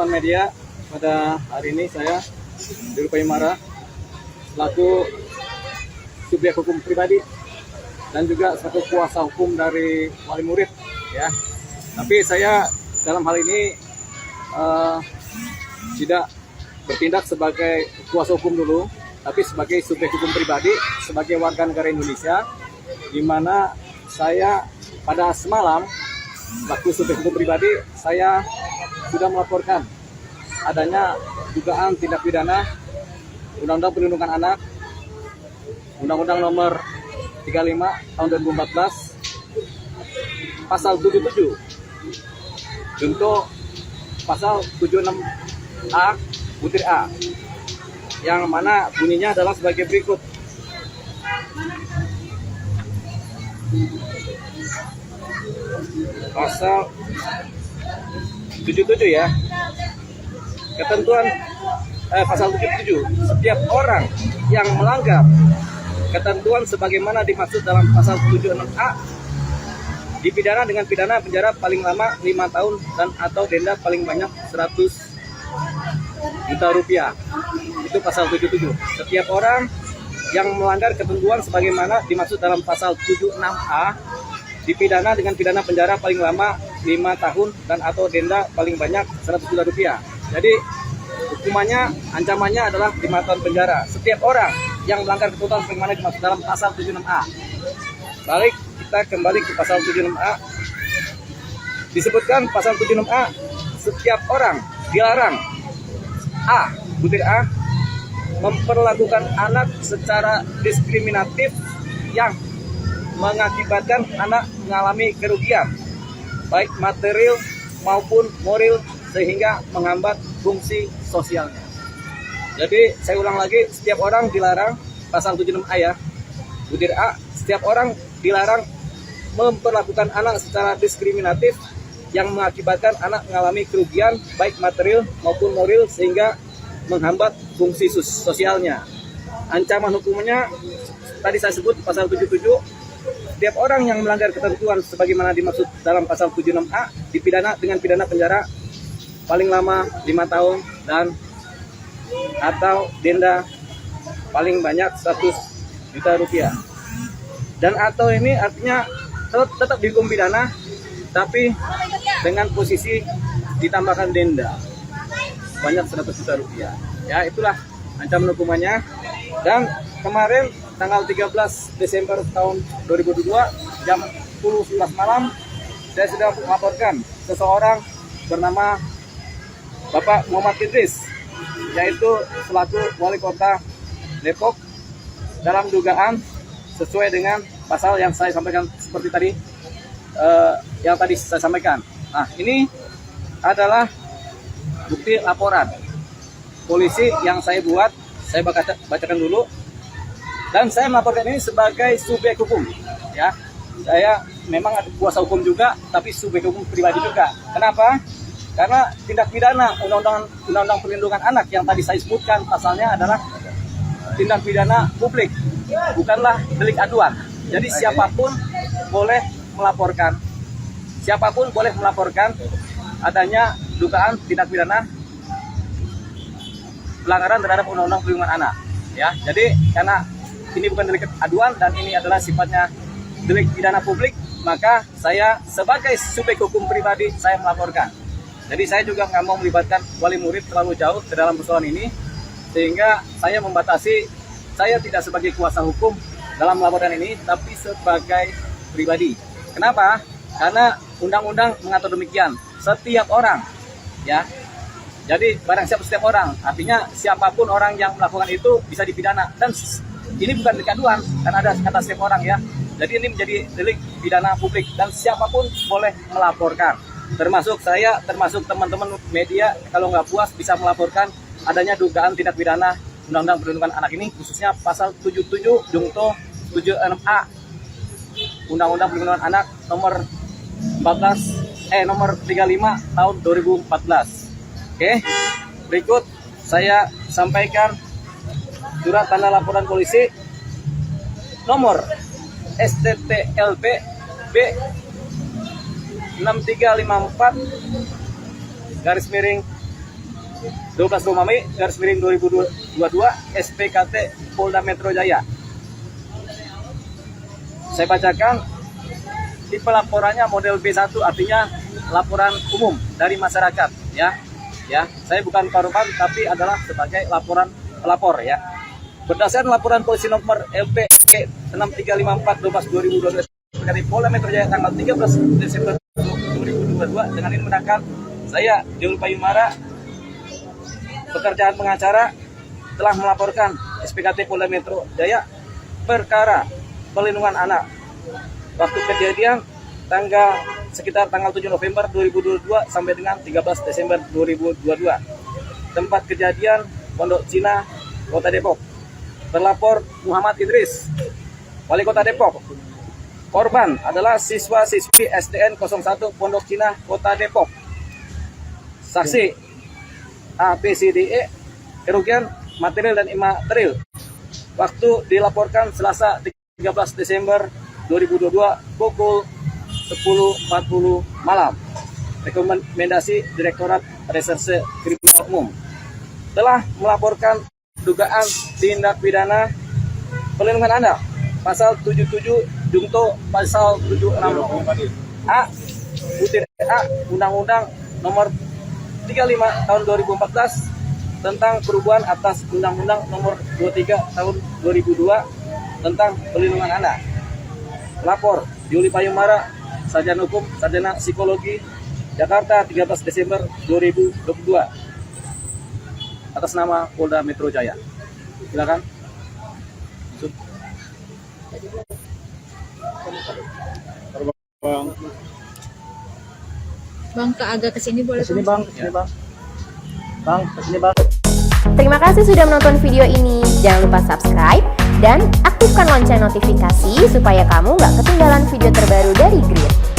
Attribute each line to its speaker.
Speaker 1: teman-teman media, pada hari ini saya Dirupaya Mara selaku subjek hukum pribadi dan juga selaku kuasa hukum dari wali murid ya. Tapi saya dalam hal ini tidak bertindak sebagai kuasa hukum dulu, tapi sebagai subjek hukum pribadi, sebagai warga negara Indonesia, di mana saya pada semalam selaku subjek hukum pribadi saya sudah melaporkan adanya dugaan tindak pidana Undang-Undang Perlindungan Anak, Undang-Undang Nomor 35 tahun 2014, pasal 77, junto pasal 76A butir A, yang mana bunyinya adalah sebagai berikut. Pasal 77 ya. Ketentuan pasal 77, setiap orang yang melanggar ketentuan sebagaimana dimaksud dalam pasal 76A dipidana dengan pidana penjara paling lama 5 tahun dan atau denda paling banyak 100 juta rupiah. Itu pasal 77. Setiap orang yang melanggar ketentuan sebagaimana dimaksud dalam pasal 76A dipidana dengan pidana penjara paling lama 5 tahun dan atau denda paling banyak 100 juta rupiah. Jadi hukumannya, ancamannya adalah 5 tahun penjara. Setiap orang yang melanggar ketentuan sebagaimana dimaksud dalam pasal 76A. Balik kita kembali ke pasal 76A. Disebutkan pasal 76A, setiap orang dilarang A, butir A, memperlakukan anak secara diskriminatif yang mengakibatkan anak mengalami kerugian baik material maupun moral sehingga menghambat fungsi sosialnya. Jadi saya ulang lagi, setiap orang dilarang, pasal 76A ya, butir A, setiap orang dilarang memperlakukan anak secara diskriminatif yang mengakibatkan anak mengalami kerugian baik material maupun moral sehingga menghambat fungsi sosialnya. Ancaman hukumnya tadi saya sebut pasal 77, setiap orang yang melanggar ketentuan sebagaimana dimaksud dalam pasal 76A dipidana dengan pidana penjara paling lama 5 tahun dan atau denda paling banyak 100 juta rupiah. Dan atau ini artinya tetap dihukum pidana tapi dengan posisi ditambahkan denda banyak 100 juta rupiah. Ya, itulah ancaman hukumannya. Dan kemarin tanggal 13 Desember tahun 2022 jam 10.11 malam saya sudah melaporkan seseorang bernama Bapak Muhammad Idris, yaitu selaku wali kota Depok, dalam dugaan sesuai dengan pasal yang saya sampaikan seperti tadi, yang tadi saya sampaikan. Nah, ini adalah bukti laporan polisi yang saya buat, saya bacakan dulu. Dan saya melaporkan ini sebagai subjek hukum, ya. Saya memang ada kuasa hukum juga, tapi subjek hukum pribadi juga. Kenapa? Karena tindak pidana Undang-Undang Perlindungan Anak yang tadi saya sebutkan pasalnya adalah tindak pidana publik, bukanlah delik aduan. Jadi siapapun boleh melaporkan, adanya dugaan tindak pidana pelanggaran terhadap Undang-Undang Perlindungan Anak. Ya, jadi karena ini bukan delik aduan dan ini adalah sifatnya delik pidana publik, maka saya sebagai subjek hukum pribadi saya melaporkan. Jadi saya juga nggak mau melibatkan wali murid terlalu jauh ke dalam persoalan ini, sehingga saya membatasi, saya tidak sebagai kuasa hukum dalam laporan ini, tapi sebagai pribadi. Kenapa? Karena undang-undang mengatur demikian, setiap orang, ya. Jadi barang siapa setiap orang, artinya siapapun orang yang melakukan itu bisa dipidana. Dan ini bukan delik aduan, karena ada kata setiap orang ya. Jadi ini menjadi delik pidana publik dan siapapun boleh melaporkan. Termasuk saya, termasuk teman-teman media, kalau nggak puas bisa melaporkan adanya dugaan tindak pidana Undang-Undang Perlindungan Anak ini, khususnya pasal 77 junto 76A Undang-Undang Perlindungan Anak nomor 35 tahun 2014. Oke, berikut saya sampaikan surat tanda laporan polisi nomor STTLP B 6354 12 Romawi /2022 SPKT Polda Metro Jaya. Saya bacakan tipe laporannya model B1, artinya laporan umum dari masyarakat, ya. Saya bukan korban tapi adalah sebagai pelapor, ya. Berdasarkan laporan polisi nomor LP 6354 12/2022 SPKT Polda Metro Jaya tanggal 13 Desember 2022, dengan ini menangkan saya Jul Payumara, pekerjaan pengacara, telah melaporkan SPKT Polda Metro Jaya perkara pelindungan anak. Waktu kejadian sekitar tanggal 7 November 2022 sampai dengan 13 Desember 2022. Tempat kejadian Pondok Cina, Kota Depok. Terlapor Muhammad Idris, Wali Kota Depok. Korban adalah siswa-siswi SDN 01 Pondok Cina, Kota Depok. Saksi ABCDE, kerugian material dan imaterial. Waktu dilaporkan Selasa 13 Desember 2022 pukul 10.40 malam. Rekomendasi Direktorat Reserse Kriminal Umum telah melaporkan dugaan tindak pidana perlindungan anak pasal 77 jungto pasal 76 A butir A Undang-Undang nomor 35 tahun 2014 tentang perubahan atas Undang-Undang nomor 23 tahun 2002 tentang perlindungan anak. Lapor Juli Payumara, Sarjana Hukum, Sarjana Psikologi, Jakarta, 13 Desember 2022 atas nama Polda Metro Jaya. Silakan.
Speaker 2: Bang, agak kesini boleh?
Speaker 1: Kesini bang, kesini bang. Bang, kesini bang.
Speaker 3: Terima kasih sudah menonton video ini. Jangan lupa subscribe dan aktifkan lonceng notifikasi supaya kamu nggak ketinggalan video terbaru dari Grid.